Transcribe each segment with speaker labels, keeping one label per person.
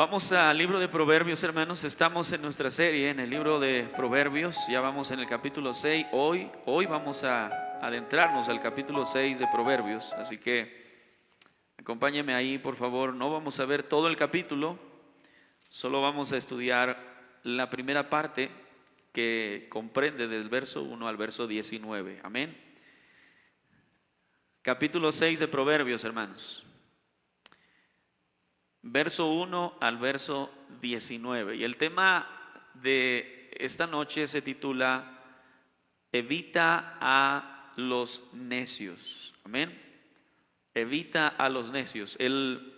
Speaker 1: Vamos al libro de Proverbios, hermanos. Estamos en nuestra serie en el libro de Proverbios. Ya vamos en el capítulo 6. Hoy vamos a adentrarnos al capítulo 6 de Proverbios. Así que acompáñeme ahí, por favor. No vamos a ver todo el capítulo, solo vamos a estudiar la primera parte que comprende del verso 1 al verso 19. Amén. Capítulo 6 de Proverbios, hermanos. Verso 1 al verso 19. Y el tema de esta noche se titula Evita a los necios. Amén. Evita a los necios. El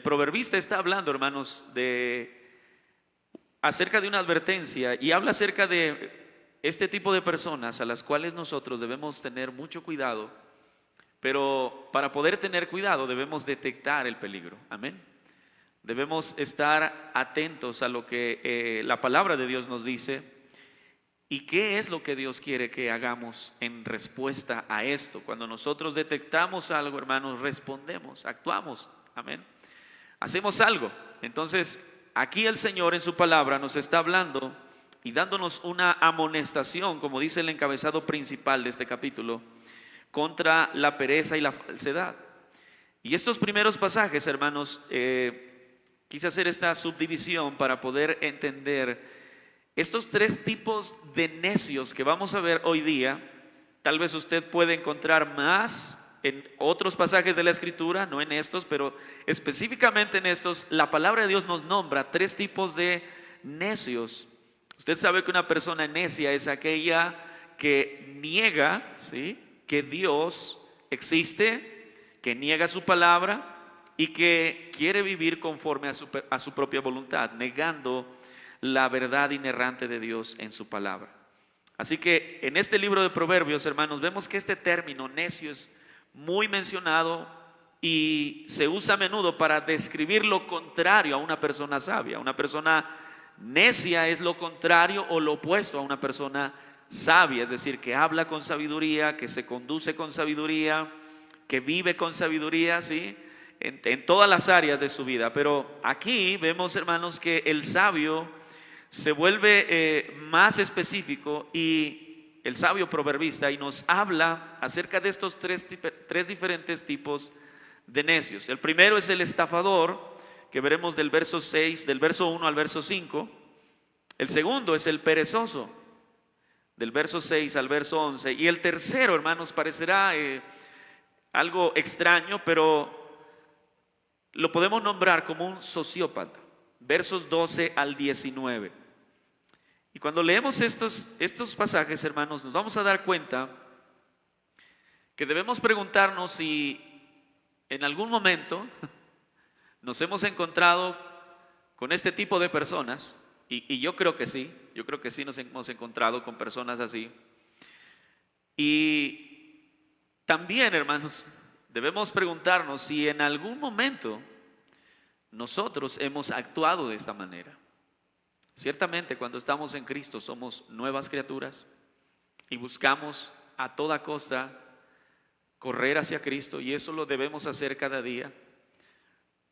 Speaker 1: proverbista está hablando, hermanos, acerca de una advertencia y habla acerca de este tipo de personas a las cuales nosotros debemos tener mucho cuidado, pero para poder tener cuidado debemos detectar el peligro. Amén. Debemos estar atentos a lo que la palabra de Dios nos dice y qué es lo que Dios quiere que hagamos en respuesta a esto. Cuando nosotros detectamos algo, hermanos, respondemos, actuamos. Amén. Hacemos algo. Entonces, aquí el Señor en su palabra nos está hablando y dándonos una amonestación, como dice el encabezado principal de este capítulo, contra la pereza y la falsedad. Y estos primeros pasajes, hermanos, quise hacer esta subdivisión para poder entender estos tres tipos de necios que vamos a ver hoy día. Tal vez usted puede encontrar más en otros pasajes de la Escritura, no en estos, pero específicamente en estos, la palabra de Dios nos nombra tres tipos de necios. Usted sabe que una persona necia es aquella que niega, ¿sí?, que Dios existe, que niega su palabra y que quiere vivir conforme a su propia voluntad, negando la verdad inerrante de Dios en su palabra. Así que en este libro de Proverbios, hermanos, vemos que este término necio es muy mencionado y se usa a menudo para describir lo contrario a una persona sabia. Una persona necia es lo contrario o lo opuesto a una persona sabia, es decir, que habla con sabiduría, que se conduce con sabiduría, que vive con sabiduría, ¿sí?, en todas las áreas de su vida. Pero aquí vemos, hermanos, que el sabio se vuelve más específico, y el sabio proverbista y nos habla acerca de estos tres diferentes tipos de necios. El primero es el estafador, que veremos del verso 6, del verso 1 al verso 5. El segundo es el perezoso, del verso 6 al verso 11. Y el tercero, hermanos, parecerá algo extraño, pero lo podemos nombrar como un sociópata, versos 12 al 19. Y cuando leemos estos pasajes, hermanos, nos vamos a dar cuenta que debemos preguntarnos si en algún momento nos hemos encontrado con este tipo de personas, y yo creo que sí nos hemos encontrado con personas así. Y también, hermanos, debemos preguntarnos si en algún momento nosotros hemos actuado de esta manera. Ciertamente, cuando estamos en Cristo somos nuevas criaturas y buscamos a toda costa correr hacia Cristo, y eso lo debemos hacer cada día.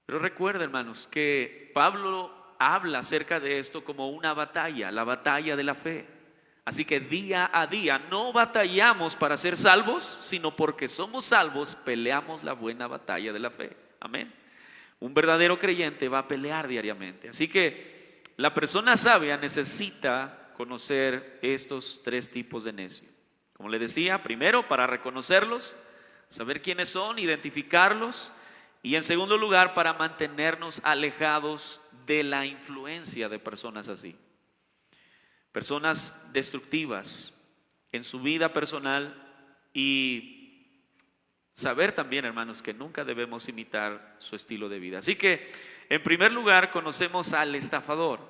Speaker 1: Pero recuerda, hermanos, que Pablo habla acerca de esto como una batalla, la batalla de la fe. Así que día a día no batallamos para ser salvos, sino porque somos salvos peleamos la buena batalla de la fe. Amén. Un verdadero creyente va a pelear diariamente. Así que la persona sabia necesita conocer estos tres tipos de necio. Como le decía, primero para reconocerlos, saber quiénes son, identificarlos, y en segundo lugar para mantenernos alejados de la influencia de personas así. Personas destructivas en su vida personal, y saber también, hermanos, que nunca debemos imitar su estilo de vida. Así que, en primer lugar, conocemos al estafador.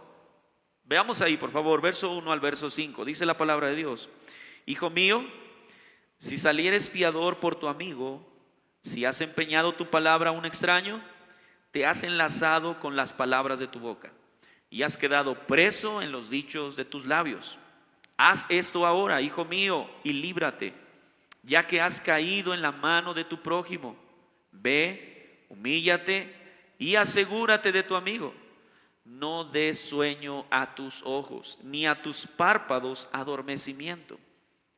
Speaker 1: Veamos ahí, por favor, verso 1 al verso 5. Dice la palabra de Dios: Hijo mío, si salieres fiador por tu amigo, si has empeñado tu palabra a un extraño, te has enlazado con las palabras de tu boca y has quedado preso en los dichos de tus labios. Haz esto ahora, hijo mío, y líbrate, ya que has caído en la mano de tu prójimo. Ve, humíllate y asegúrate de tu amigo, no des sueño a tus ojos, ni a tus párpados adormecimiento.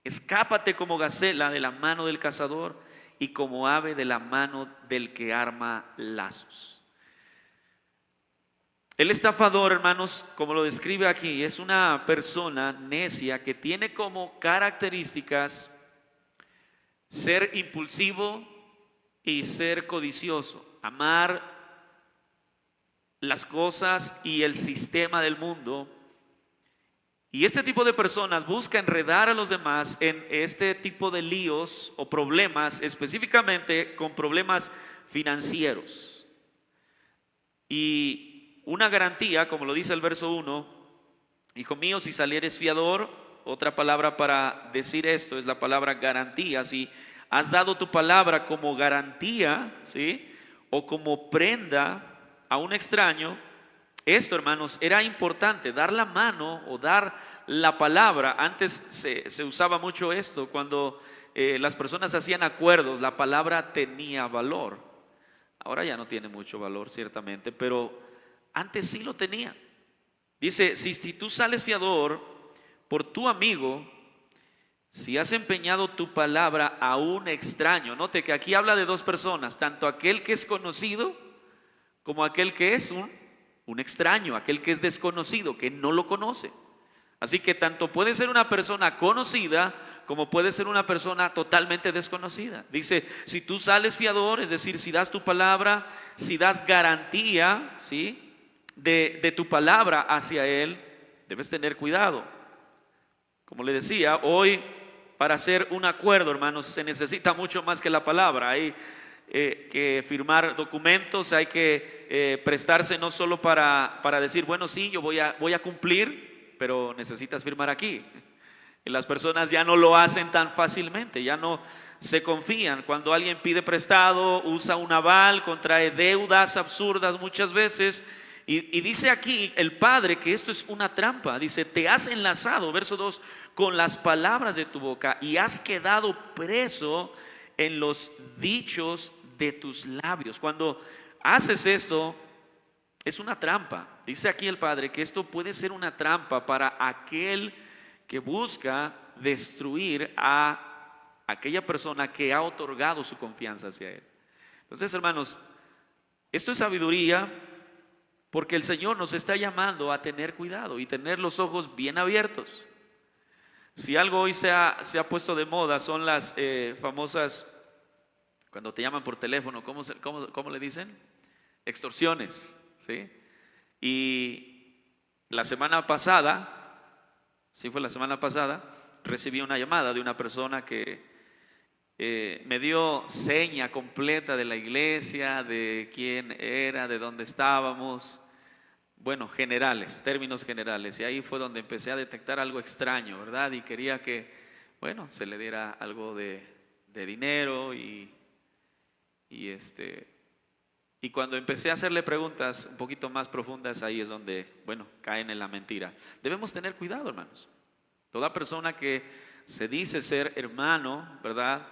Speaker 1: Escápate como gacela de la mano del cazador y como ave de la mano del que arma lazos. El estafador, hermanos, como lo describe aquí, es una persona necia que tiene como características ser impulsivo y ser codicioso, amar las cosas y el sistema del mundo. Y este tipo de personas busca enredar a los demás en este tipo de líos o problemas, específicamente con problemas financieros. Y una garantía, como lo dice el verso 1, hijo mío, si salieres fiador, otra palabra para decir esto es la palabra garantía. Si has dado tu palabra como garantía, ¿sí?, o como prenda a un extraño, esto, hermanos, era importante, dar la mano o dar la palabra. Antes se usaba mucho esto cuando las personas hacían acuerdos, la palabra tenía valor. Ahora ya no tiene mucho valor, ciertamente, pero antes sí lo tenía. Dice, si tú sales fiador por tu amigo, si has empeñado tu palabra a un extraño. Note que aquí habla de dos personas, tanto aquel que es conocido como aquel que es un extraño, aquel que es desconocido, que no lo conoce. Así que tanto puede ser una persona conocida como puede ser una persona totalmente desconocida. Dice, si tú sales fiador, es decir, si das tu palabra, si das garantía, ¿sí?, de tu palabra hacia él, debes tener cuidado. Como le decía, hoy para hacer un acuerdo, hermanos, se necesita mucho más que la palabra. Hay que firmar documentos, hay que prestarse no solo para decir, bueno, sí, yo voy a cumplir, pero necesitas firmar aquí. Y las personas ya no lo hacen tan fácilmente, ya no se confían. Cuando alguien pide prestado, usa un aval, contrae deudas absurdas muchas veces. Y dice aquí el Padre que esto es una trampa. Dice, te has enlazado, verso 2, con las palabras de tu boca y has quedado preso en los dichos de tus labios. Cuando haces esto, es una trampa. Dice aquí el Padre que esto puede ser una trampa para aquel que busca destruir a aquella persona que ha otorgado su confianza hacia él. Entonces, hermanos, esto es sabiduría, porque el Señor nos está llamando a tener cuidado y tener los ojos bien abiertos. Si algo hoy se ha puesto de moda son las famosas, cuando te llaman por teléfono, ¿cómo le dicen? Extorsiones, ¿sí? Y la semana pasada, sí fue la semana pasada, recibí una llamada de una persona que me dio seña completa de la iglesia, de quién era, de dónde estábamos. Bueno, términos generales. Y ahí fue donde empecé a detectar algo extraño, ¿verdad? Y quería que, bueno, se le diera algo de dinero y cuando empecé a hacerle preguntas un poquito más profundas, ahí es donde, bueno, caen en la mentira. Debemos tener cuidado, hermanos. Toda persona que se dice ser hermano, ¿verdad?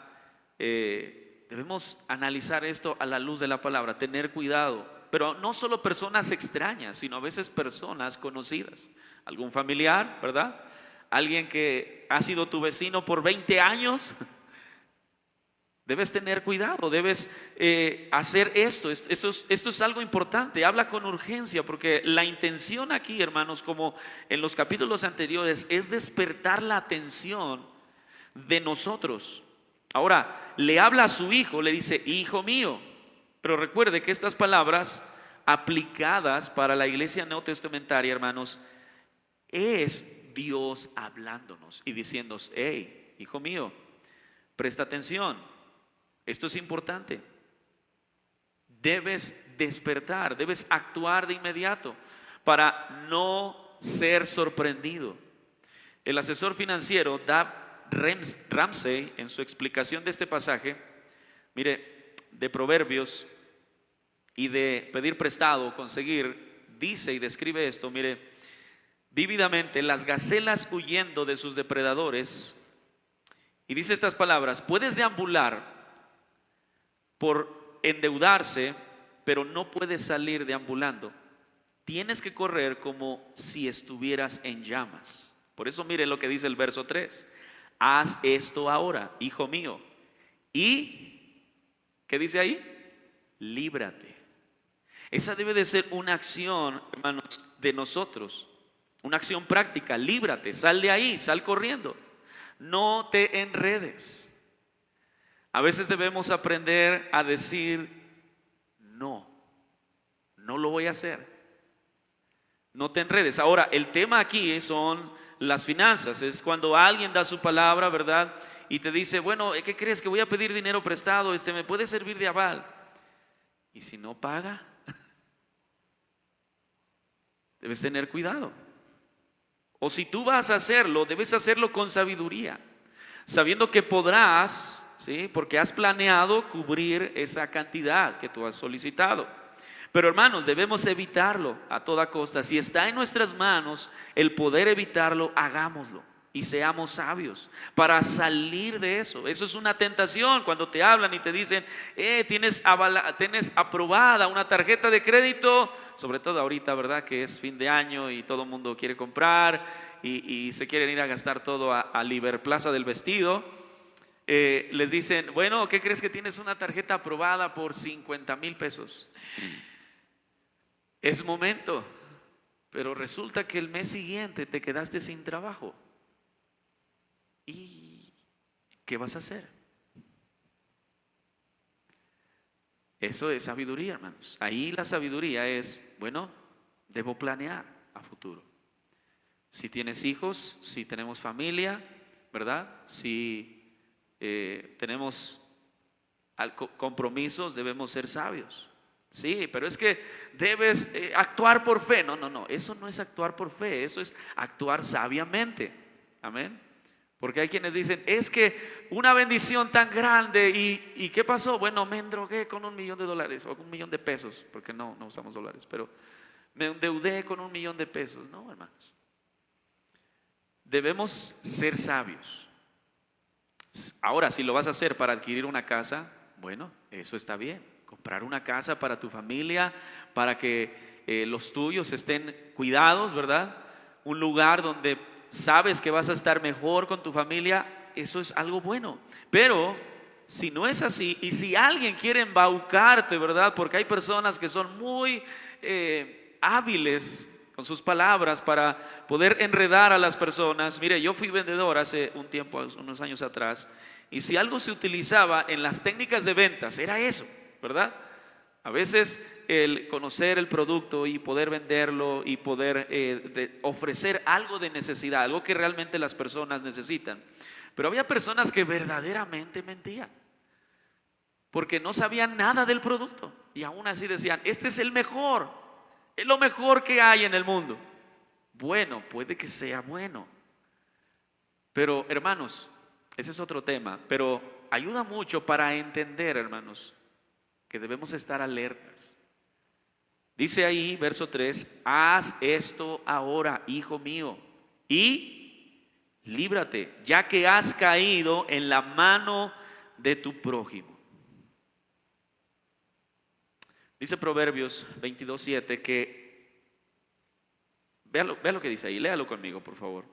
Speaker 1: Debemos analizar esto a la luz de la palabra, tener cuidado. Pero no solo personas extrañas, sino a veces personas conocidas. Algún familiar, ¿verdad? Alguien que ha sido tu vecino por 20 años. Debes tener cuidado, debes hacer esto. Esto es algo importante. Habla con urgencia, porque la intención aquí, hermanos, como en los capítulos anteriores, es despertar la atención de nosotros. Ahora, le habla a su hijo, le dice, hijo mío. Pero recuerde que estas palabras aplicadas para la iglesia neotestamentaria, hermanos, es Dios hablándonos y diciéndonos, hey, hijo mío, presta atención, esto es importante. Debes despertar, debes actuar de inmediato para no ser sorprendido. El asesor financiero Dave Ramsey, en su explicación de este pasaje, mire, de Proverbios y de pedir prestado o conseguir, dice y describe esto, mire, vívidamente, las gacelas huyendo de sus depredadores, y dice estas palabras, puedes deambular por endeudarse, pero no puedes salir deambulando. tienes que correr como si estuvieras en llamas. Por eso mire lo que dice el verso 3. Haz esto ahora, hijo mío. Y, ¿qué dice ahí? Líbrate. Esa debe de ser una acción, hermanos, de nosotros. Una acción práctica. Líbrate, sal de ahí, sal corriendo. No te enredes. A veces debemos aprender a decir no. No lo voy a hacer. No te enredes. Ahora, el tema aquí son las finanzas. Es cuando alguien da su palabra, ¿verdad? Y te dice, bueno, ¿qué crees? Que voy a pedir dinero prestado, me puede servir de aval. Y si no paga, debes tener cuidado. O si tú vas a hacerlo, debes hacerlo con sabiduría, sabiendo que podrás, ¿sí? Porque has planeado cubrir esa cantidad que tú has solicitado. Pero hermanos, debemos evitarlo a toda costa. Si está en nuestras manos el poder evitarlo, hagámoslo y seamos sabios para salir de eso. Eso es una tentación cuando te hablan y te dicen, tienes aprobada una tarjeta de crédito, sobre todo ahorita, ¿verdad? Que es fin de año y todo el mundo quiere comprar y se quieren ir a gastar todo a Liverplaza del Vestido. Les dicen, bueno, ¿qué crees? Que tienes una tarjeta aprobada por 50,000 pesos. Es momento, pero resulta que el mes siguiente te quedaste sin trabajo. ¿Y qué vas a hacer? Eso es sabiduría, hermanos. Ahí la sabiduría es, bueno, debo planear a futuro. Si tienes hijos, si tenemos familia, ¿verdad? Si tenemos compromisos, debemos ser sabios. Sí, pero es que debes actuar por fe. No, eso no es actuar por fe, eso es actuar sabiamente. Amén. Porque hay quienes dicen, es que una bendición tan grande y ¿qué pasó? Bueno, me endrogué con $1,000,000 o $1,000,000, porque no usamos dólares, pero me endeudé con $1,000,000. No, hermanos. Debemos ser sabios. Ahora, si lo vas a hacer para adquirir una casa, bueno, eso está bien. Comprar una casa para tu familia, para que los tuyos estén cuidados, ¿verdad? Un lugar donde sabes que vas a estar mejor con tu familia, eso es algo bueno. Pero si no es así, y si alguien quiere embaucarte, ¿verdad? Porque hay personas que son muy hábiles con sus palabras para poder enredar a las personas. Mire, yo fui vendedor hace un tiempo, unos años atrás, y si algo se utilizaba en las técnicas de ventas, era eso, ¿verdad? A veces el conocer el producto y poder venderlo y poder ofrecer algo de necesidad, algo que realmente las personas necesitan. Pero había personas que verdaderamente mentían, porque no sabían nada del producto y aún así decían, este es el mejor, es lo mejor que hay en el mundo. Bueno, puede que sea bueno, pero hermanos, ese es otro tema, pero ayuda mucho para entender, hermanos, que debemos estar alertas. Dice ahí, verso 3, haz esto ahora, hijo mío, y líbrate, ya que has caído en la mano de tu prójimo. Dice Proverbios 22:7 que, vea lo que dice ahí, léalo conmigo, por favor.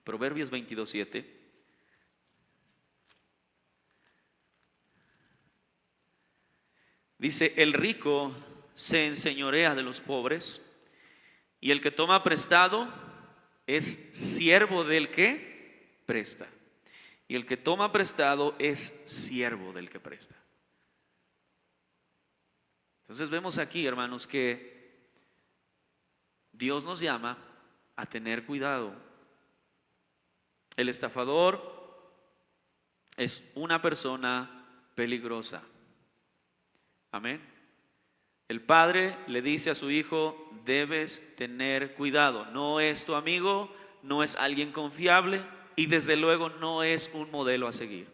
Speaker 1: Proverbios 22:7. Dice, el rico se enseñorea de los pobres y el que toma prestado es siervo del que presta. Y el que toma prestado es siervo del que presta. Entonces vemos aquí, hermanos, que Dios nos llama a tener cuidado. El estafador es una persona peligrosa. Amén. El padre le dice a su hijo, debes tener cuidado. No es tu amigo, no es alguien confiable y desde luego no es un modelo a seguir.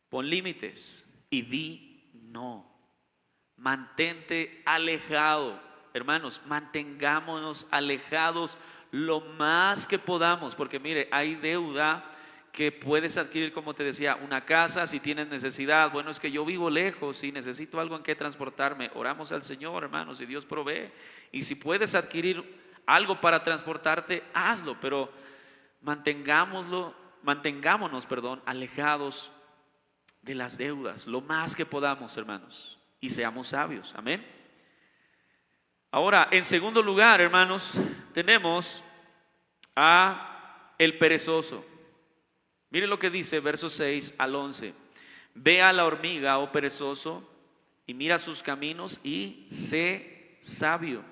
Speaker 1: Pon límites y di no. Mantente alejado. Hermanos, mantengámonos alejados lo más que podamos, porque mire, hay deuda que puedes adquirir, como te decía, una casa si tienes necesidad. Bueno, es que yo vivo lejos y necesito algo en que transportarme. Oramos al Señor, hermanos, y Dios provee. Y si puedes adquirir algo para transportarte, hazlo, pero mantengámonos, alejados de las deudas, lo más que podamos, hermanos, y seamos sabios. Amén. Ahora, en segundo lugar, hermanos, tenemos a el perezoso. Mire lo que dice versos 6 al 11. Ve a la hormiga, oh perezoso, y mira sus caminos y sé sabio,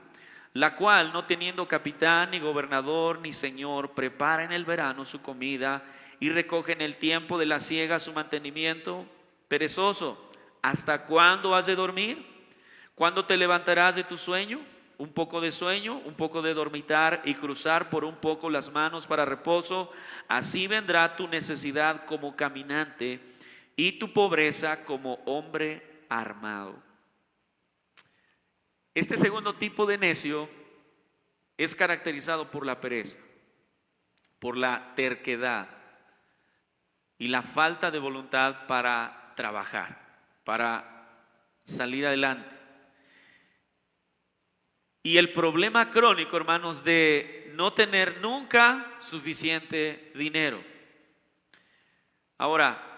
Speaker 1: la cual, no teniendo capitán, ni gobernador, ni señor, prepara en el verano su comida y recoge en el tiempo de la siega su mantenimiento. Perezoso, ¿hasta cuándo has de dormir? ¿Cuándo te levantarás de tu sueño? Un poco de sueño, un poco de dormitar y cruzar por un poco las manos para reposo. Así vendrá tu necesidad como caminante y tu pobreza como hombre armado. Este segundo tipo de necio es caracterizado por la pereza, por la terquedad y la falta de voluntad para trabajar, para salir adelante. Y el problema crónico, hermanos, de no tener nunca suficiente dinero. Ahora,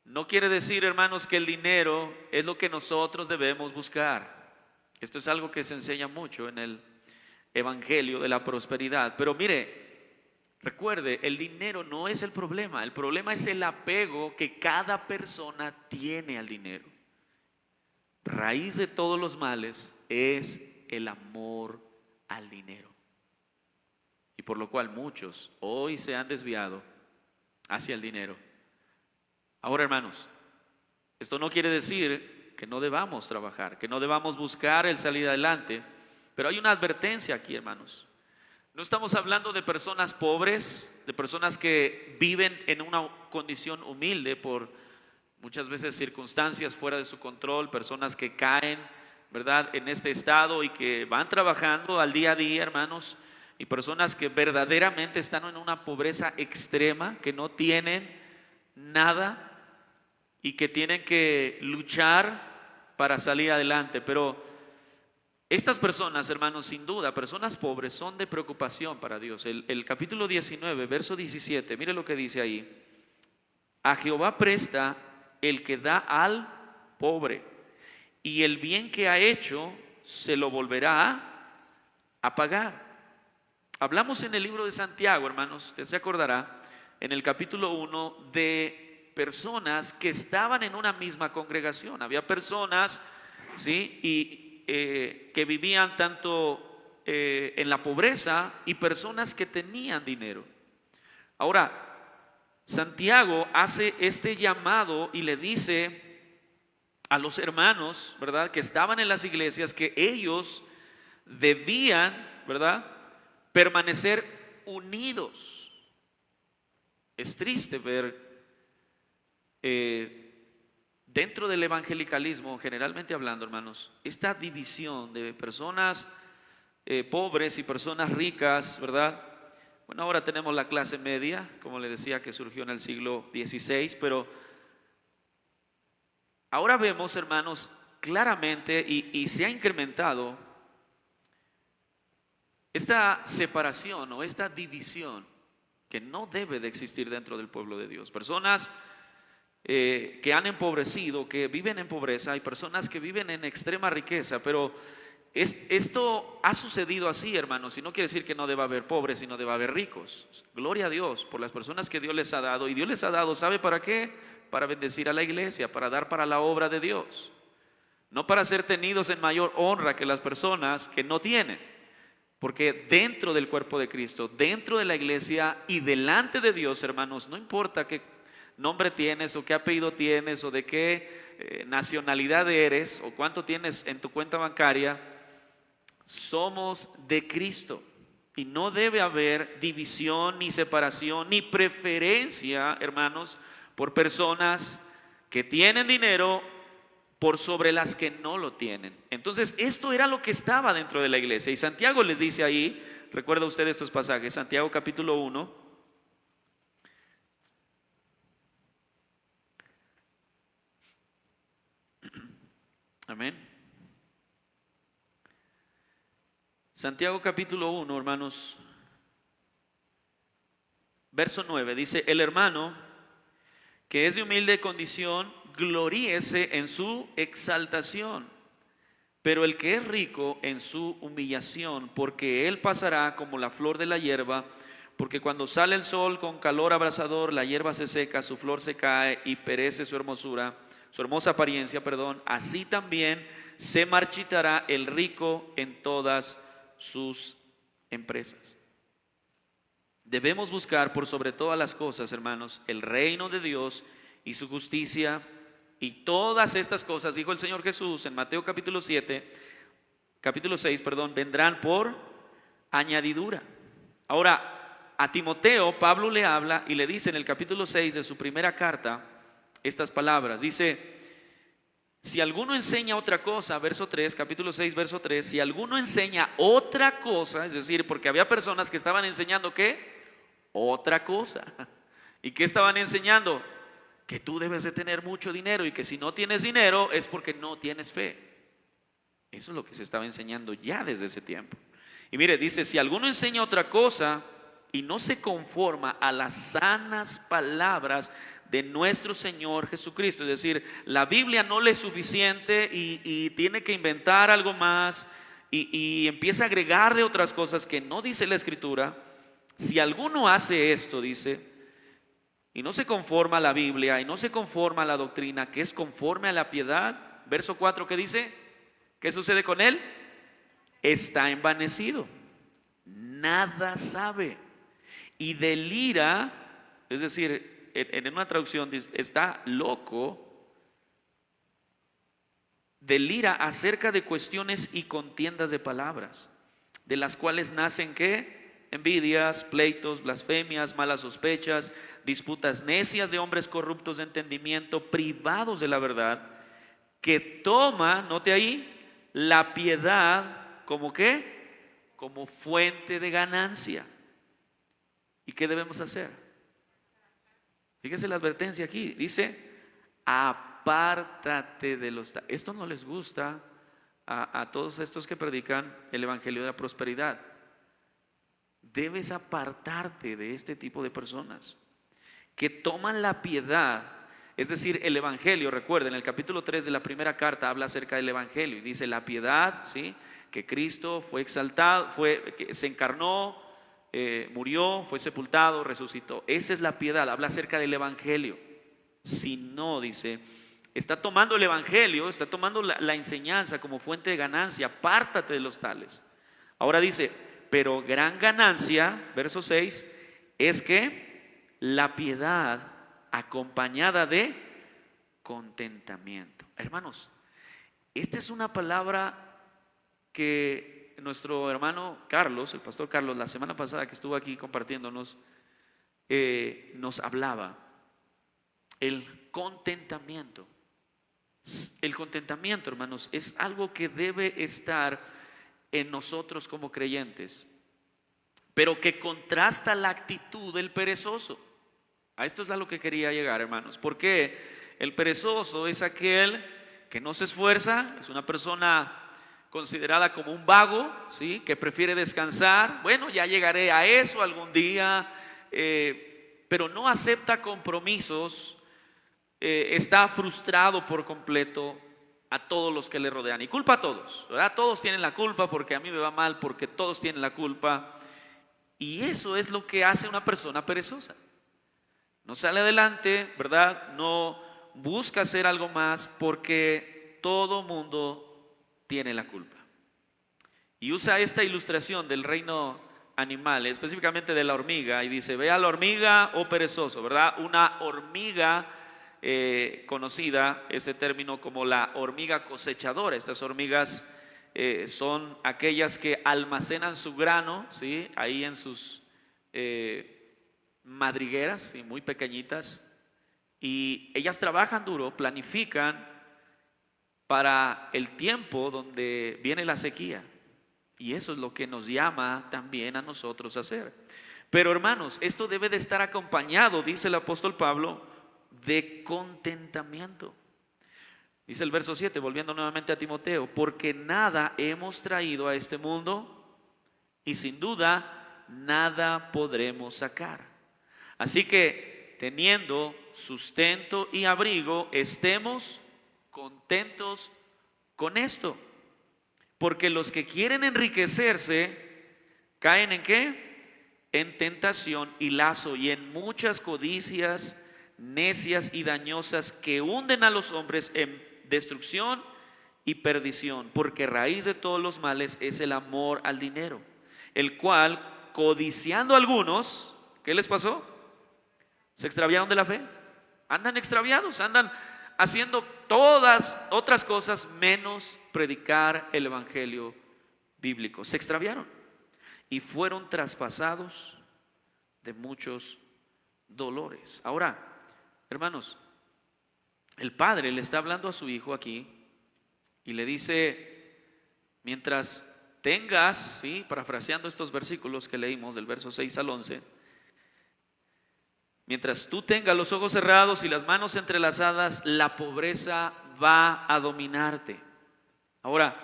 Speaker 1: no quiere decir, hermanos, que el dinero es lo que nosotros debemos buscar. Esto es algo que se enseña mucho en el Evangelio de la prosperidad. Pero mire, recuerde, el dinero no es el problema es el apego que cada persona tiene al dinero. Raíz de todos los males es el amor al dinero. Y por lo cual muchos hoy se han desviado hacia el dinero. Ahora, hermanos, esto no quiere decir que no debamos trabajar, que no debamos buscar el salir adelante, pero hay una advertencia aquí, hermanos. No estamos hablando de personas pobres, de personas que viven en una condición humilde por muchas veces circunstancias fuera de su control, personas que caen, ¿verdad?, en este estado y que van trabajando al día a día, hermanos, y personas que verdaderamente están en una pobreza extrema, que no tienen nada y que tienen que luchar para salir adelante. Pero estas personas, hermanos, sin duda, personas pobres, son de preocupación para Dios. El capítulo 19, verso 17, mire lo que dice ahí. A Jehová presta el que da al pobre, y el bien que ha hecho se lo volverá a pagar. Hablamos en el libro de Santiago, hermanos, usted se acordará, en el capítulo 1, de personas que estaban en una misma congregación. Había personas, ¿sí?, que vivían tanto en la pobreza y personas que tenían dinero. Ahora, Santiago hace este llamado y le dice a los hermanos, ¿verdad?, que estaban en las iglesias, que ellos debían, ¿verdad?, permanecer unidos. Es triste ver dentro del evangelicalismo, generalmente hablando, hermanos, esta división de personas pobres y personas ricas, ¿verdad? Bueno, ahora tenemos la clase media, como le decía, que surgió en el siglo XVI, pero ahora vemos, hermanos, claramente y se ha incrementado esta separación o esta división que no debe de existir dentro del pueblo de Dios. Personas que han empobrecido, que viven en pobreza, hay personas que viven en extrema riqueza, pero esto ha sucedido así, hermanos, y no quiere decir que no deba haber pobres, sino deba haber ricos. Gloria a Dios por las personas que Dios les ha dado, y Dios les ha dado, ¿sabe para qué? Para bendecir a la iglesia, para dar para la obra de Dios, no para ser tenidos en mayor honra que las personas que no tienen. Porque dentro del cuerpo de Cristo, dentro de la iglesia y delante de Dios, hermanos, no importa qué nombre tienes o qué apellido tienes o de qué nacionalidad eres o cuánto tienes en tu cuenta bancaria, somos de Cristo y no debe haber división ni separación ni preferencia, hermanos, por personas que tienen dinero por sobre las que no lo tienen. Entonces, esto era lo que estaba dentro de la iglesia. Y Santiago les dice ahí, recuerda usted estos pasajes, Santiago capítulo 1, Amén. Santiago capítulo 1, hermanos, verso 9, dice: el hermano que es de humilde condición, gloríese en su exaltación, pero el que es rico en su humillación, porque él pasará como la flor de la hierba, porque cuando sale el sol con calor abrasador, la hierba se seca, su flor se cae y perece su hermosura, su hermosa apariencia, perdón. Así también se marchitará el rico en todas sus empresas. Debemos buscar por sobre todas las cosas, hermanos, el reino de Dios y su justicia, y todas estas cosas, dijo el Señor Jesús en Mateo capítulo 6, vendrán por añadidura. Ahora, a Timoteo, Pablo le habla y le dice en el capítulo 6 de su primera carta estas palabras. Dice: si alguno enseña otra cosa, verso 3, capítulo 6, verso 3, si alguno enseña otra cosa, es decir, porque había personas que estaban enseñando ¿qué? Otra cosa. ¿Y qué estaban enseñando? Que tú debes de tener mucho dinero y que si no tienes dinero es porque no tienes fe. Eso es lo que se estaba enseñando ya desde ese tiempo. Y mire, dice: si alguno enseña otra cosa y no se conforma a las sanas palabras de nuestro Señor Jesucristo, es decir, la Biblia no le es suficiente y tiene que inventar algo más y empieza a agregarle otras cosas que no dice la Escritura. Si alguno hace esto, dice, y no se conforma a la Biblia y no se conforma a la doctrina que es conforme a la piedad, verso 4, ¿qué dice? ¿Qué sucede con él? Está envanecido, nada sabe y delira, es decir, en una traducción dice, está loco, delira acerca de cuestiones y contiendas de palabras, de las cuales nacen ¿qué? Envidias, pleitos, blasfemias, malas sospechas, disputas necias de hombres corruptos de entendimiento, privados de la verdad, que toma, note ahí, la piedad como ¿qué? Como fuente de ganancia. ¿Y qué debemos hacer? Fíjese la advertencia aquí, dice: apártate de los... Esto no les gusta a todos estos que predican el evangelio de la prosperidad. Debes apartarte de este tipo de personas que toman la piedad, es decir, el evangelio. Recuerden, el capítulo 3 de la primera carta habla acerca del evangelio y dice: la piedad, ¿sí? Que Cristo fue exaltado, que se encarnó, murió, fue sepultado, resucitó. Esa es la piedad, habla acerca del evangelio. Si no, dice, está tomando el evangelio, está tomando la enseñanza como fuente de ganancia, apártate de los tales. Ahora dice: pero gran ganancia, verso 6, es que la piedad acompañada de contentamiento. Hermanos, esta es una palabra que nuestro hermano Carlos, el pastor Carlos, la semana pasada que estuvo aquí compartiéndonos, nos hablaba. El contentamiento. El contentamiento, hermanos, es algo que debe estar en nosotros como creyentes, pero que contrasta la actitud del perezoso. A esto es a lo que quería llegar, hermanos, porque el perezoso es aquel que no se esfuerza, es una persona considerada como un vago, ¿sí? Que prefiere descansar. Bueno, ya llegaré a eso algún día, pero no acepta compromisos, está frustrado por completo a todos los que le rodean y culpa a todos, ¿verdad? Todos tienen la culpa porque a mí me va mal, porque todos tienen la culpa, y eso es lo que hace una persona perezosa. No sale adelante, ¿verdad? No busca hacer algo más porque todo mundo tiene la culpa. Y usa esta ilustración del reino animal, específicamente de la hormiga, y dice: ve a la hormiga, oh perezoso, ¿verdad? Una hormiga conocida, este término, como la hormiga cosechadora. Estas hormigas son aquellas que almacenan su grano, ¿sí? Ahí en sus madrigueras, ¿sí? Muy pequeñitas, y ellas trabajan duro, planifican para el tiempo donde viene la sequía, y eso es lo que nos llama también a nosotros a hacer. Pero hermanos, esto debe de estar acompañado, dice el apóstol Pablo, de contentamiento. Dice el verso 7, volviendo nuevamente a Timoteo, porque nada hemos traído a este mundo y sin duda nada podremos sacar. Así que teniendo sustento y abrigo, estemos contentos con esto. Porque los que quieren enriquecerse caen ¿en qué? En tentación y lazo y en muchas codicias necias y dañosas que hunden a los hombres en destrucción y perdición. Porque raíz de todos los males es el amor al dinero, el cual, codiciando a algunos, ¿qué les pasó? ¿Se extraviaron de la fe? Andan extraviados, andan haciendo todas otras cosas menos predicar el evangelio bíblico. Se extraviaron y fueron traspasados de muchos dolores. Ahora, hermanos, el padre le está hablando a su hijo aquí y le dice, mientras tengas, ¿sí? Parafraseando estos versículos que leímos del verso 6 al 11, mientras tú tengas los ojos cerrados y las manos entrelazadas, la pobreza va a dominarte. Ahora,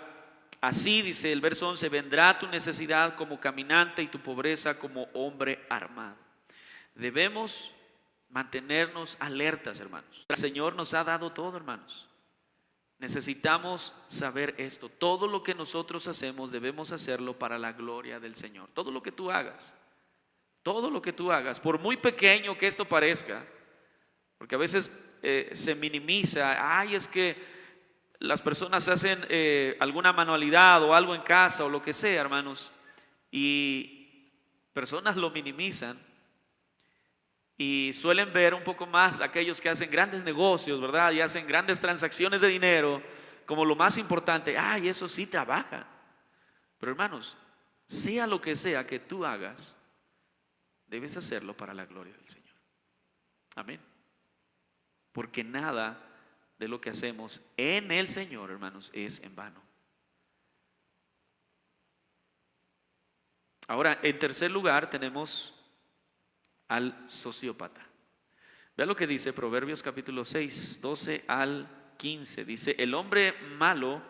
Speaker 1: así dice el verso 11, vendrá tu necesidad como caminante y tu pobreza como hombre armado. Debemos mantenernos alertas, hermanos. El Señor nos ha dado todo, hermanos. Necesitamos saber esto. Todo lo que nosotros hacemos debemos hacerlo para la gloria del Señor. Todo lo que tú hagas. Todo lo que tú hagas, por muy pequeño que esto parezca, porque a veces se minimiza, ay, es que las personas hacen alguna manualidad o algo en casa o lo que sea, hermanos, y personas lo minimizan y suelen ver un poco más aquellos que hacen grandes negocios, ¿verdad? Y hacen grandes transacciones de dinero como lo más importante. Ay, eso sí trabaja. Pero hermanos, sea lo que sea que tú hagas, debes hacerlo para la gloria del Señor. Amén. Porque nada de lo que hacemos en el Señor, hermanos, es en vano. Ahora, en tercer lugar tenemos al sociópata. Vea lo que dice Proverbios capítulo 6, 12 al 15. Dice, el hombre malo,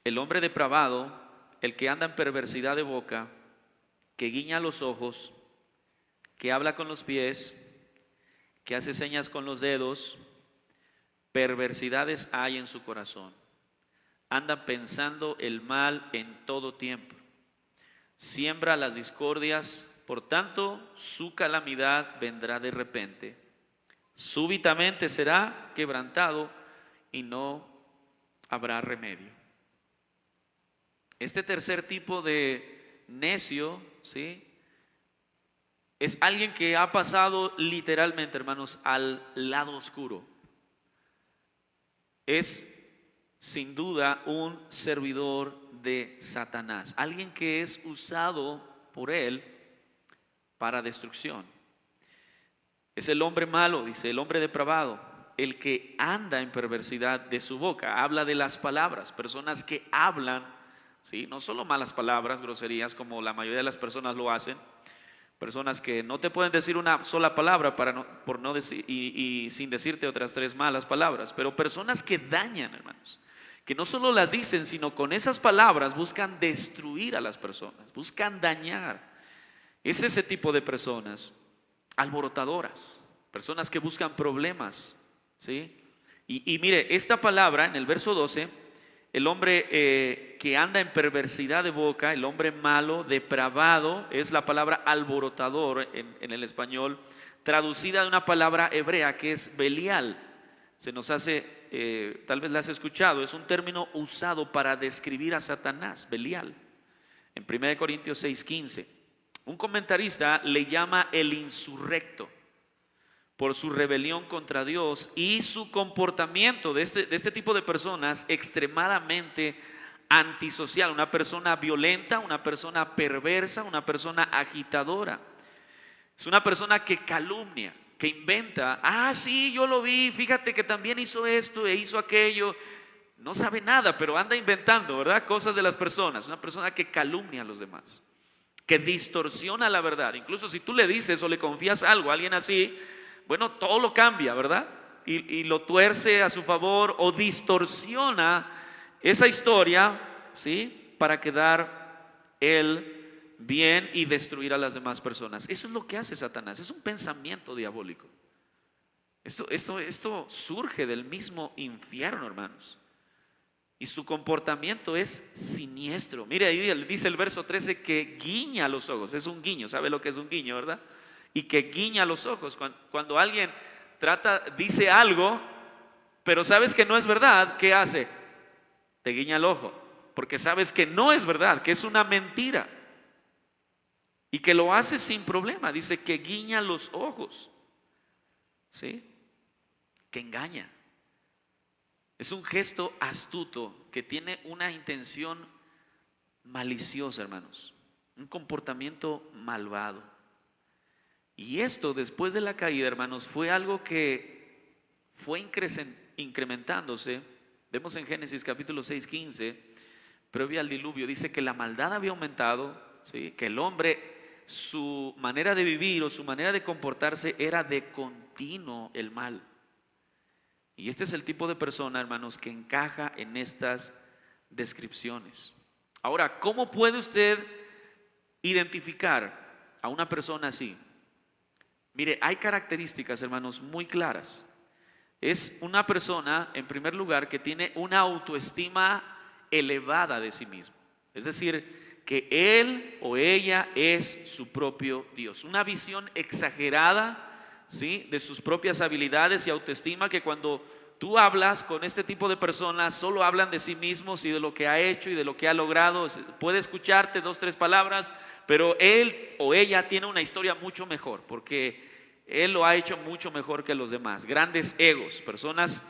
Speaker 1: el hombre depravado, el que anda en perversidad de boca, que guiña los ojos, que habla con los pies, que hace señas con los dedos, perversidades hay en su corazón. Anda pensando el mal en todo tiempo. Siembra las discordias, por tanto su calamidad vendrá de repente. Súbitamente será quebrantado y no habrá remedio. Este tercer tipo de necio, ¿sí? Es alguien que ha pasado literalmente, hermanos, al lado oscuro. Es sin duda un servidor de Satanás, alguien que es usado por él para destrucción. Es el hombre malo, dice, el hombre depravado, el que anda en perversidad de su boca. Habla de las palabras, personas que hablan, ¿sí? No solo malas palabras, groserías, como la mayoría de las personas lo hacen. Personas que no te pueden decir una sola palabra por no decir, y sin decirte otras tres malas palabras. Pero personas que dañan, hermanos, que no solo las dicen, sino con esas palabras buscan destruir a las personas, buscan dañar. Es ese tipo de personas, alborotadoras, personas que buscan problemas, ¿sí? Y mire, esta palabra en el verso 12, el hombre que anda en perversidad de boca, el hombre malo, depravado, es la palabra alborotador en el español, traducida de una palabra hebrea que es Belial. Se nos hace, tal vez la has escuchado, es un término usado para describir a Satanás, Belial. En 1 Corintios 6:15, un comentarista le llama el insurrecto por su rebelión contra Dios y su comportamiento de este tipo de personas extremadamente antisocial, una persona violenta, una persona perversa, una persona agitadora. Es una persona que calumnia, que inventa, ah, sí, yo lo vi, fíjate que también hizo esto e hizo aquello. No sabe nada, pero anda inventando, ¿verdad? Cosas de las personas. Una persona que calumnia a los demás, que distorsiona la verdad. Incluso si tú le dices o le confías algo a alguien así, bueno, todo lo cambia, ¿verdad? y lo tuerce a su favor o distorsiona esa historia, ¿sí? Para quedar él bien y destruir a las demás personas. Eso es lo que hace Satanás, es un pensamiento diabólico. Esto surge del mismo infierno, hermanos. Y su comportamiento es siniestro. Mire, ahí dice el verso 13 que guiña los ojos. Es un guiño, ¿sabe lo que es un guiño, verdad? Y que guiña los ojos. Cuando alguien dice algo, pero sabes que no es verdad, ¿qué hace? Te guiña el ojo. Porque sabes que no es verdad, que es una mentira. Y que lo hace sin problema. Dice que guiña los ojos. ¿Sí? Que engaña. Es un gesto astuto que tiene una intención maliciosa, hermanos. Un comportamiento malvado. Y esto, después de la caída, hermanos, fue algo que fue incrementándose. Vemos en Génesis capítulo 6, 15, previo al diluvio, dice que la maldad había aumentado, ¿sí? Que el hombre, su manera de vivir o su manera de comportarse era de continuo el mal. Y este es el tipo de persona, hermanos, que encaja en estas descripciones. Ahora, ¿cómo puede usted identificar a una persona así? Mire, hay características, hermanos, muy claras. Es una persona, en primer lugar, que tiene una autoestima elevada de sí mismo. Es decir, que él o ella es su propio Dios. Una visión exagerada, ¿sí?, de sus propias habilidades y autoestima, que cuando tú hablas con este tipo de personas solo hablan de sí mismos y de lo que ha hecho y de lo que ha logrado. Puede escucharte 2, 3 palabras, pero él o ella tiene una historia mucho mejor, porque él lo ha hecho mucho mejor que los demás. Grandes egos, personas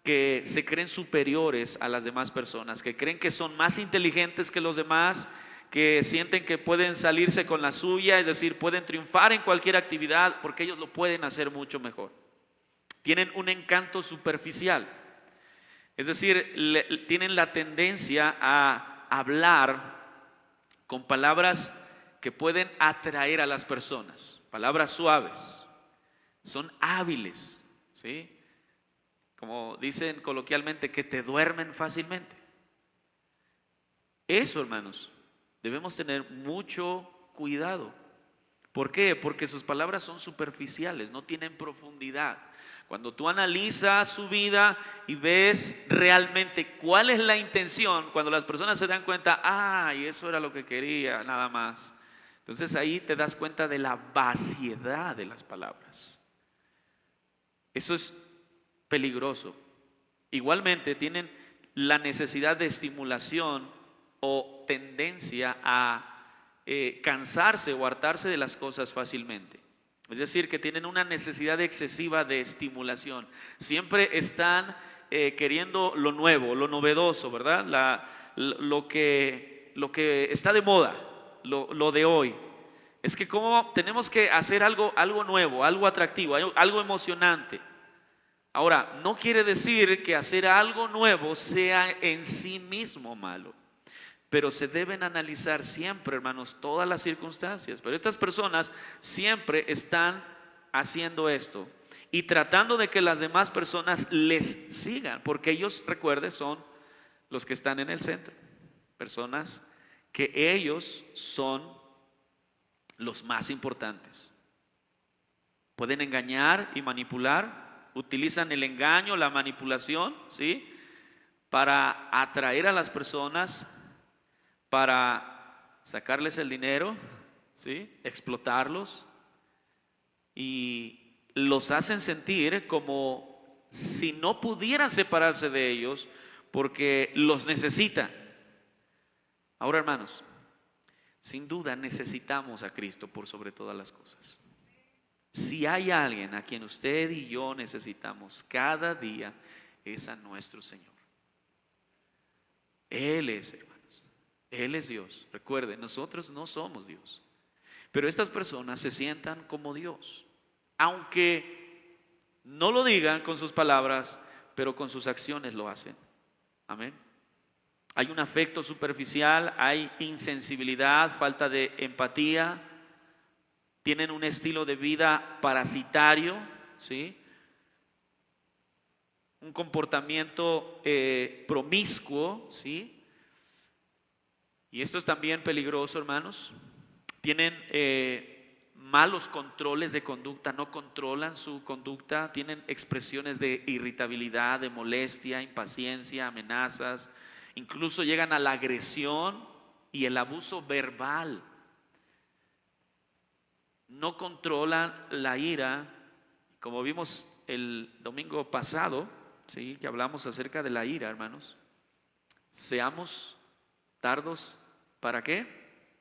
Speaker 1: que se creen superiores a las demás personas, que creen que son más inteligentes que los demás, que sienten que pueden salirse con la suya, es decir, pueden triunfar en cualquier actividad porque ellos lo pueden hacer mucho mejor. Tienen un encanto superficial, es decir, tienen la tendencia a hablar con palabras que pueden atraer a las personas, palabras suaves. Son hábiles, ¿sí? Como dicen coloquialmente, que te duermen fácilmente. Eso, hermanos, debemos tener mucho cuidado. ¿Por qué? Porque sus palabras son superficiales, no tienen profundidad. Cuando tú analizas su vida y ves realmente cuál es la intención, cuando las personas se dan cuenta, y eso era lo que quería, nada más. Entonces ahí te das cuenta de la vaciedad de las palabras. Eso es peligroso. Igualmente tienen la necesidad de estimulación o tendencia a cansarse o hartarse de las cosas fácilmente. Es decir, que tienen una necesidad excesiva de estimulación. Siempre están queriendo lo nuevo, lo novedoso, ¿verdad? Lo que está de moda, lo de hoy. Es que como tenemos que hacer algo nuevo, algo atractivo, algo emocionante. Ahora, no quiere decir que hacer algo nuevo sea en sí mismo malo, pero se deben analizar siempre, hermanos, todas las circunstancias. Pero estas personas siempre están haciendo esto y tratando de que las demás personas les sigan, porque ellos, recuerde, son los que están en el centro, personas que ellos son los más importantes. Pueden engañar y manipular. Utilizan el engaño, la manipulación, ¿sí?, para atraer a las personas, para sacarles el dinero, ¿sí?, explotarlos, y los hacen sentir como si no pudieran separarse de ellos porque los necesitan. Ahora, hermanos, sin duda necesitamos a Cristo por sobre todas las cosas. Si hay alguien a quien usted y yo necesitamos cada día, es a nuestro Señor. Él es, hermanos, Él es Dios. Recuerden, nosotros no somos Dios, pero estas personas se sientan como Dios, aunque no lo digan con sus palabras, pero con sus acciones lo hacen. Amén. Hay un afecto superficial, hay insensibilidad, falta de empatía. Tienen un estilo de vida parasitario, ¿sí? un comportamiento promiscuo, ¿sí? Y esto es también peligroso, hermanos. Tienen malos controles de conducta, no controlan su conducta, tienen expresiones de irritabilidad, de molestia, impaciencia, amenazas, incluso llegan a la agresión y el abuso verbal. No controlan la ira, como vimos el domingo pasado, ¿sí? Que hablamos acerca de la ira, hermanos. Seamos tardos, ¿para qué?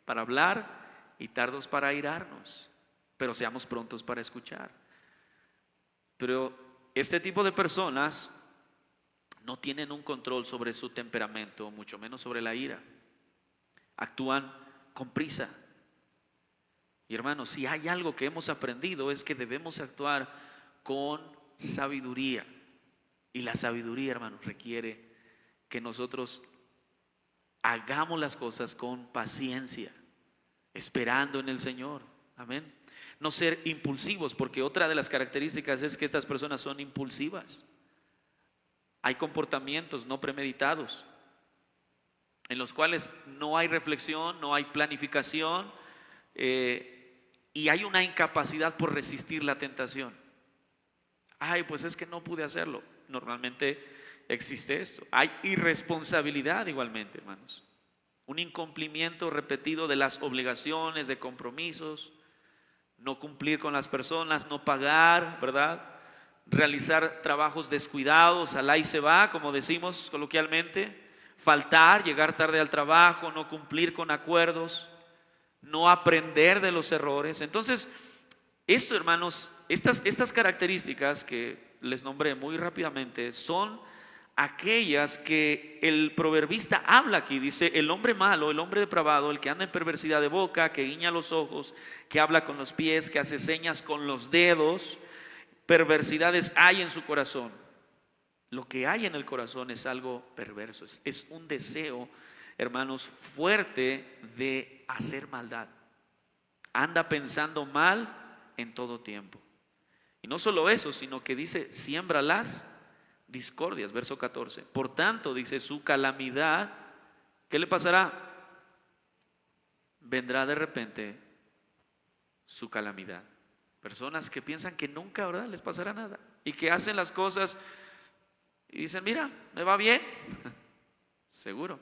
Speaker 1: Para hablar, y tardos para airarnos, pero seamos prontos para escuchar. Pero este tipo de personas no tienen un control sobre su temperamento, mucho menos sobre la ira. Actúan con prisa. Y hermanos, si hay algo que hemos aprendido es que debemos actuar con sabiduría. Y la sabiduría, hermanos, requiere que nosotros hagamos las cosas con paciencia, esperando en el Señor. Amén. No ser impulsivos, porque otra de las características es que estas personas son impulsivas. Hay comportamientos no premeditados, en los cuales no hay reflexión, no hay planificación, y hay una incapacidad por resistir la tentación. Ay, pues es que no pude hacerlo. Normalmente existe esto. Hay irresponsabilidad igualmente, hermanos. Un incumplimiento repetido de las obligaciones, de compromisos, no cumplir con las personas, no pagar, ¿verdad? Realizar trabajos descuidados, al ahí se va, como decimos coloquialmente, faltar, llegar tarde al trabajo, no cumplir con acuerdos, no aprender de los errores. Entonces, esto, hermanos, estas características que les nombré muy rápidamente son aquellas que el proverbista habla aquí. Dice: el hombre malo, el hombre depravado, el que anda en perversidad de boca, que guiña los ojos, que habla con los pies, que hace señas con los dedos, perversidades hay en su corazón. Lo que hay en el corazón es algo perverso, es un deseo, hermanos, fuerte de hacer maldad. Anda pensando mal en todo tiempo. Y no solo eso, sino que dice: siembra las discordias, verso 14. Por tanto, dice, su calamidad, ¿qué le pasará? Vendrá de repente su calamidad. Personas que piensan que nunca, ¿verdad?, les pasará nada, y que hacen las cosas y dicen: mira, me va bien. Seguro.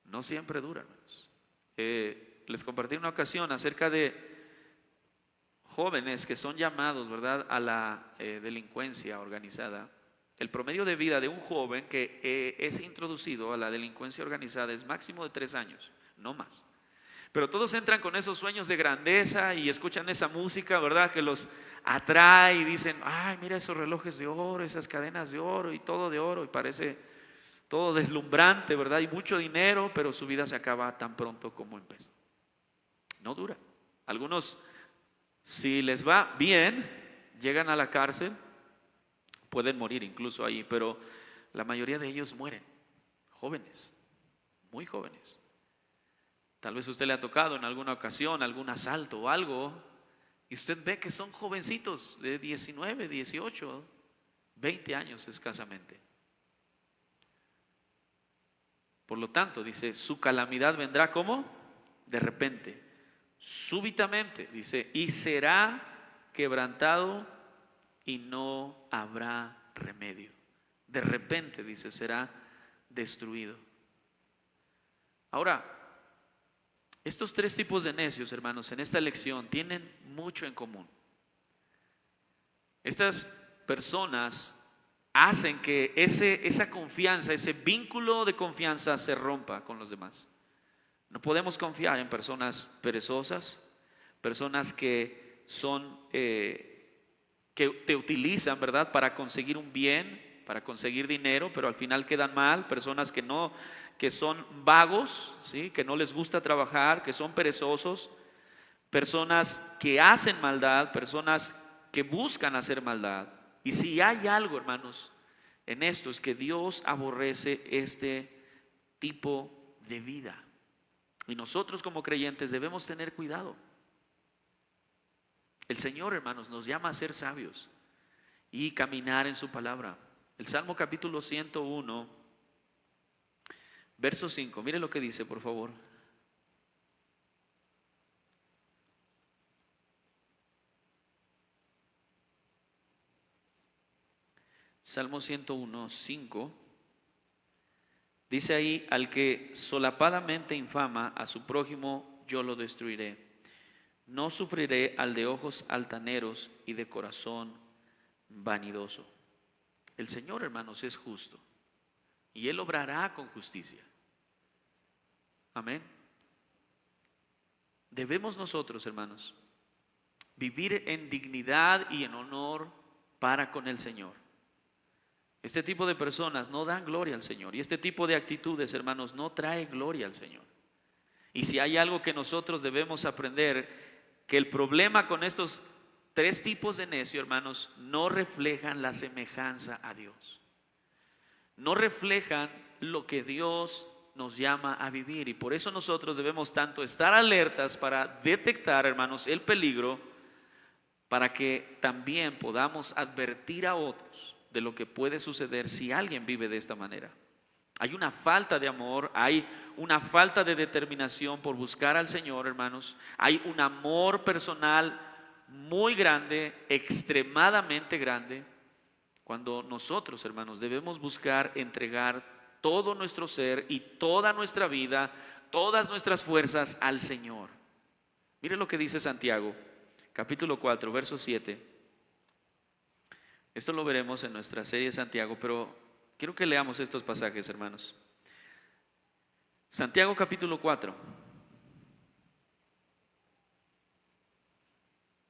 Speaker 1: No siempre dura, hermanos. Les compartí una ocasión acerca de jóvenes que son llamados, ¿verdad?, a la delincuencia organizada. El promedio de vida de un joven que es introducido a la delincuencia organizada es máximo de 3 años, no más. Pero todos entran con esos sueños de grandeza y escuchan esa música, ¿verdad?, que los atrae y dicen: ay, mira esos relojes de oro, esas cadenas de oro y todo de oro, y parece todo deslumbrante, ¿verdad? Y mucho dinero, pero su vida se acaba tan pronto como empezó. No dura. Algunos, si les va bien, llegan a la cárcel, pueden morir incluso ahí, pero la mayoría de ellos mueren, jóvenes, muy jóvenes. Tal vez a usted le ha tocado en alguna ocasión algún asalto o algo, y usted ve que son jovencitos de 19, 18, 20 años escasamente. Por lo tanto, dice, su calamidad vendrá ¿cómo? De repente, súbitamente, dice, y será quebrantado y no habrá remedio. De repente, dice, será destruido. Ahora, estos 3 tipos de necios, hermanos, en esta lección tienen mucho en común. Estas personas hacen que esa confianza, ese vínculo de confianza se rompa con los demás. No podemos confiar en personas perezosas, personas que son que te utilizan, ¿verdad?, para conseguir un bien, para conseguir dinero, pero al final quedan mal. Personas que son vagos, ¿sí?, que no les gusta trabajar, que son perezosos. Personas que hacen maldad, personas que buscan hacer maldad. Y si hay algo, hermanos, en esto es que Dios aborrece este tipo de vida. Y nosotros como creyentes debemos tener cuidado. El Señor, hermanos, nos llama a ser sabios. y caminar en su palabra. El Salmo capítulo 101, verso 5. Mire lo que dice, por favor. Salmo 101, 5. Dice ahí: al que solapadamente infama a su prójimo, yo lo destruiré. No sufriré al de ojos altaneros y de corazón vanidoso. El Señor, hermanos, es justo y Él obrará con justicia. Amén. Debemos nosotros, hermanos, vivir en dignidad y en honor para con el Señor. Este tipo de personas no dan gloria al Señor, y este tipo de actitudes, hermanos, no trae gloria al Señor. Y si hay algo que nosotros debemos aprender, que el problema con estos tres tipos de necio, hermanos, no reflejan la semejanza a Dios. No reflejan lo que Dios nos llama a vivir, y por eso nosotros debemos tanto estar alertas para detectar, hermanos, el peligro, para que también podamos advertir a otros de lo que puede suceder si alguien vive de esta manera. Hay una falta de amor, hay una falta de determinación por buscar al Señor, hermanos. Hay un amor personal muy grande, extremadamente grande, cuando nosotros, hermanos, debemos buscar entregar todo nuestro ser y toda nuestra vida, todas nuestras fuerzas al Señor. Mire lo que dice Santiago, capítulo 4, verso 7. Esto lo veremos en nuestra serie de Santiago, pero quiero que leamos estos pasajes, hermanos. Santiago capítulo 4,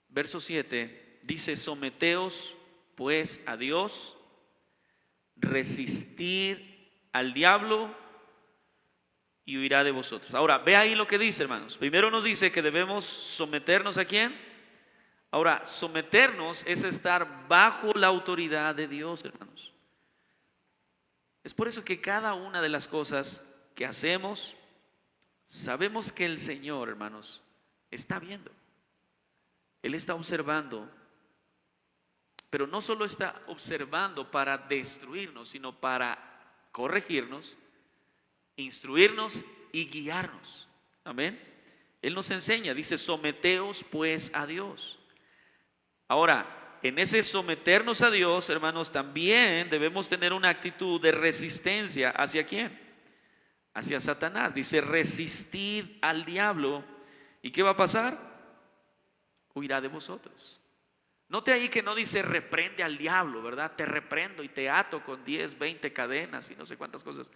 Speaker 1: verso 7, dice: someteos pues a Dios, resistid al diablo y huirá de vosotros. Ahora, ve ahí lo que dice, hermanos. Primero nos dice que debemos someternos ¿a quién? Ahora, someternos es estar bajo la autoridad de Dios, hermanos. Es por eso que cada una de las cosas que hacemos, sabemos que el Señor, hermanos, está viendo. Él está observando, pero no solo está observando para destruirnos, sino para corregirnos, instruirnos y guiarnos. Amén. Él nos enseña, dice: someteos pues a Dios. Ahora, en ese someternos a Dios, hermanos, también debemos tener una actitud de resistencia. ¿Hacia quién? Hacia Satanás. Dice: resistid al diablo. ¿Y qué va a pasar? Huirá de vosotros. Note ahí que no dice reprende al diablo, ¿verdad? Te reprendo y te ato con 10, 20 cadenas y no sé cuántas cosas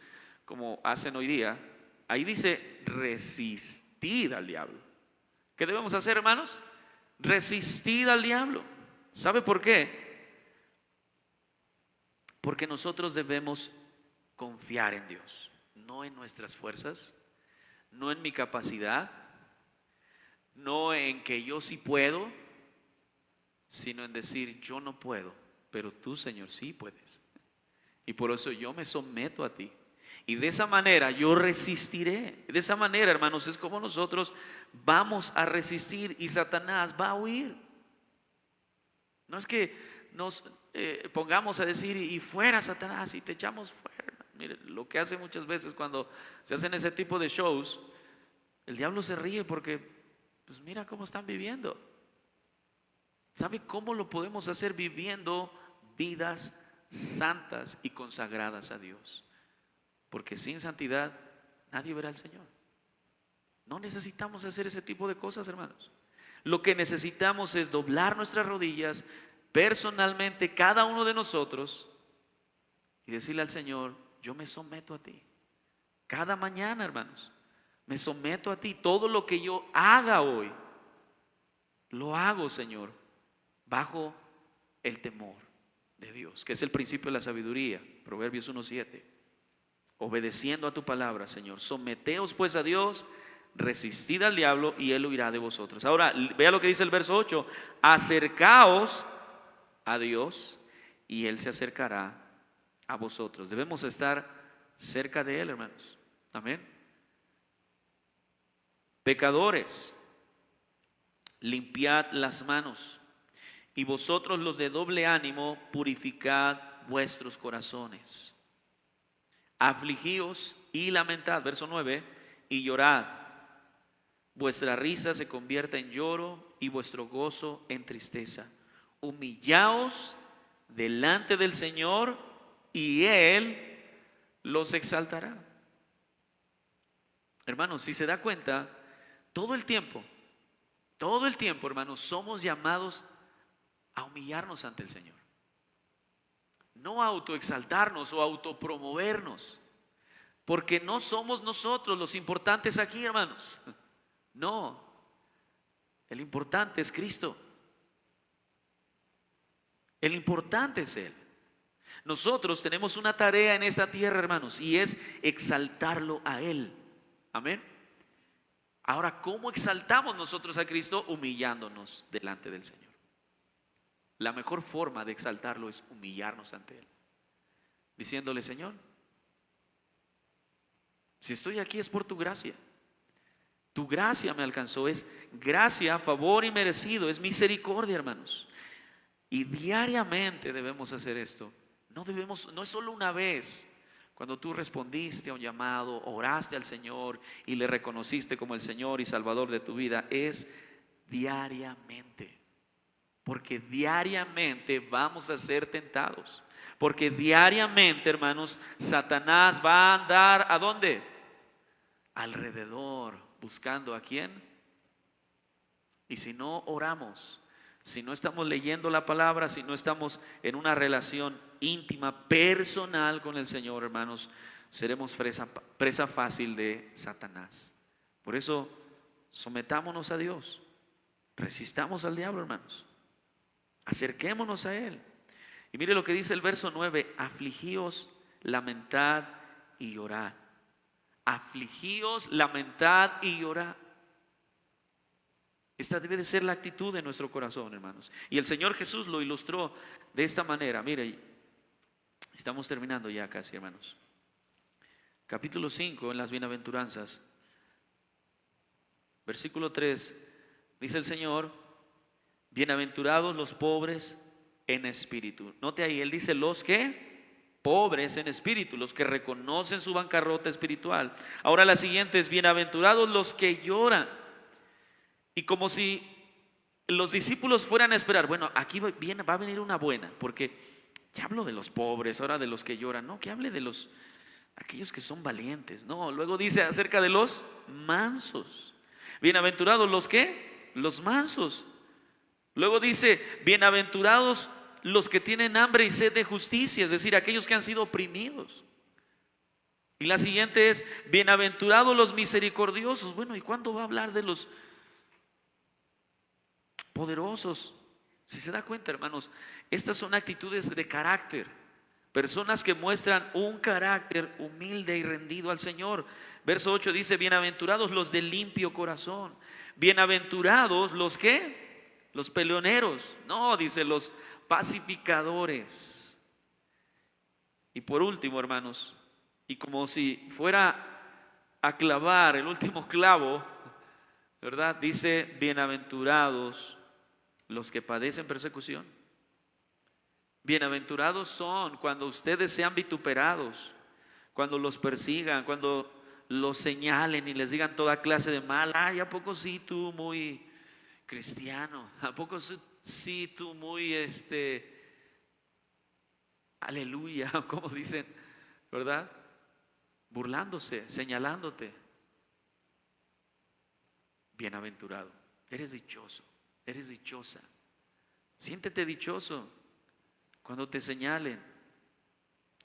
Speaker 1: como hacen hoy día. Ahí dice resistid al diablo. ¿Qué debemos hacer, hermanos? Resistid al diablo. ¿Sabe por qué? Porque nosotros debemos confiar en Dios, no en nuestras fuerzas, no en mi capacidad, no en que yo sí puedo, sino en decir: yo no puedo, pero tú, Señor, sí puedes. Y por eso yo me someto a ti. Y de esa manera yo resistiré. De esa manera, hermanos, es como nosotros vamos a resistir y Satanás va a huir. No es que nos pongamos a decir y fuera Satanás y te echamos fuera. Mire, lo que hace muchas veces cuando se hacen ese tipo de shows, el diablo se ríe porque, pues mira cómo están viviendo. ¿Sabe cómo lo podemos hacer? Viviendo vidas santas y consagradas a Dios. Porque sin santidad nadie verá al Señor. No necesitamos hacer ese tipo de cosas, hermanos. Lo que necesitamos es doblar nuestras rodillas personalmente, cada uno de nosotros, y decirle al Señor: yo me someto a ti. Cada mañana, hermanos, me someto a ti. Todo lo que yo haga hoy, lo hago, Señor, bajo el temor de Dios, que es el principio de la sabiduría. Proverbios 1:7. Obedeciendo a tu palabra, Señor. Someteos pues a Dios, resistid al diablo y él huirá de vosotros. Ahora, vea lo que dice el verso 8. Acercaos a Dios y él se acercará a vosotros. Debemos estar cerca de él, hermanos. Amén. Pecadores, limpiad las manos Y vosotros los de doble ánimo, purificad vuestros corazones. Afligíos y lamentad, verso 9, y llorad. Vuestra risa se convierta en lloro y vuestro gozo en tristeza. Humillaos delante del Señor y Él los exaltará. Hermanos, si se da cuenta, todo el tiempo, hermanos, somos llamados a humillarnos ante el Señor. No a autoexaltarnos o autopromovernos, porque no somos nosotros los importantes aquí, hermanos. No, el importante es Cristo. El importante es Él. Nosotros tenemos una tarea en esta tierra, hermanos, y es exaltarlo a Él. Amén. Ahora, ¿cómo exaltamos nosotros a Cristo? Humillándonos delante del Señor. La mejor forma de exaltarlo es humillarnos ante Él, diciéndole: Señor, si estoy aquí es por tu gracia. Tu gracia me alcanzó, es gracia, favor y merecido, es misericordia, hermanos. Y diariamente debemos hacer esto. No es solo una vez. Cuando tú respondiste a un llamado, oraste al Señor y le reconociste como el Señor y Salvador de tu vida, es diariamente. Porque diariamente vamos a ser tentados. Porque diariamente, hermanos, Satanás va a andar ¿a dónde? Alrededor, buscando ¿a quién? Y si no oramos, si no estamos leyendo la palabra, si no estamos en una relación íntima, personal con el Señor, hermanos, seremos presa fácil de Satanás. Por eso, sometámonos a Dios, resistamos al diablo, hermanos, acerquémonos a Él. Y mire lo que dice el verso 9: afligíos, lamentad y llorad. Afligíos, lamentad y llorad. Esta debe de ser la actitud de nuestro corazón, hermanos. Y el Señor Jesús lo ilustró de esta manera. Mire, estamos terminando ya casi, hermanos. Capítulo 5 en las bienaventuranzas, versículo 3, dice el Señor: bienaventurados los pobres en espíritu. Note ahí, Él dice los que pobres en espíritu, los que reconocen su bancarrota espiritual. Ahora la siguiente es: bienaventurados los que lloran. Y como si los discípulos fueran a esperar, bueno, aquí va a venir una buena, porque ya hablo de los pobres, ahora de los que lloran. No, que hable de aquellos que son valientes. No, luego dice acerca de los mansos. Bienaventurados los que, los mansos. Luego dice: bienaventurados los que tienen hambre y sed de justicia, es decir, aquellos que han sido oprimidos. Y la siguiente es: bienaventurados los misericordiosos. Bueno, ¿y cuándo va a hablar de los poderosos? Si se da cuenta, hermanos, estas son actitudes de carácter, personas que muestran un carácter humilde y rendido al Señor. Verso 8 dice: bienaventurados los de limpio corazón. Bienaventurados los que, los peleoneros. No, dice los pacificadores. Y por último, hermanos, y como si fuera a clavar el último clavo, ¿verdad? Dice: bienaventurados los que padecen persecución. Bienaventurados son cuando ustedes sean vituperados, cuando los persigan, cuando los señalen y les digan toda clase de mal. Ay, ¿a poco sí tú muy cristiano? ¿A poco sí tú muy aleluya? Como dicen, ¿verdad? Burlándose, señalándote. Bienaventurado, eres dichoso, eres dichosa. Siéntete dichoso cuando te señalen,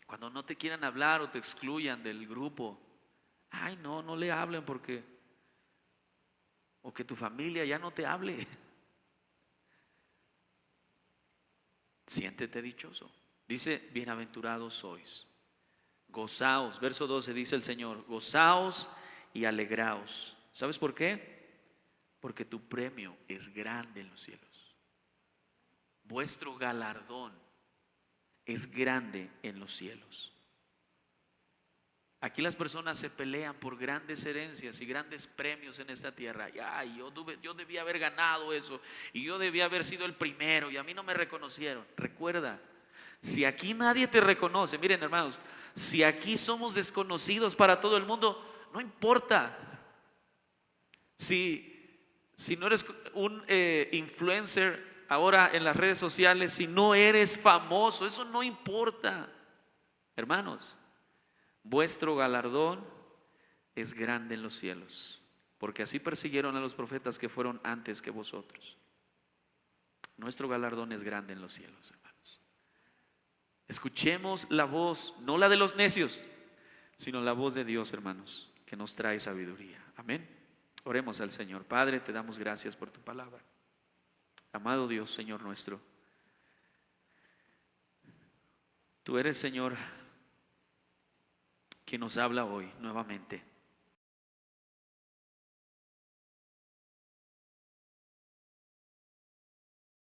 Speaker 1: cuando no te quieran hablar o te excluyan del grupo. Ay, no le hablen porque, o que tu familia ya no te hable. Siéntete dichoso. Dice: bienaventurados sois. Gozaos, verso 12 dice el Señor: gozaos y alegraos. ¿Sabes por qué? Porque tu premio es grande en los cielos. Vuestro galardón es grande en los cielos. Aquí las personas se pelean por grandes herencias y grandes premios en esta tierra. Y, ay, yo debía haber ganado eso y yo debía haber sido el primero y a mí no me reconocieron. Recuerda, si aquí nadie te reconoce, miren hermanos, si aquí somos desconocidos para todo el mundo, no importa. Si no eres un influencer ahora en las redes sociales, si no eres famoso, eso no importa. Hermanos, vuestro galardón es grande en los cielos, porque así persiguieron a los profetas que fueron antes que vosotros. Nuestro galardón es grande en los cielos, hermanos. Escuchemos la voz, no la de los necios, sino la voz de Dios, hermanos, que nos trae sabiduría. Amén. Oremos al Señor. Padre, te damos gracias por tu palabra. Amado Dios, Señor nuestro, tú eres, Señor, quien nos habla hoy nuevamente.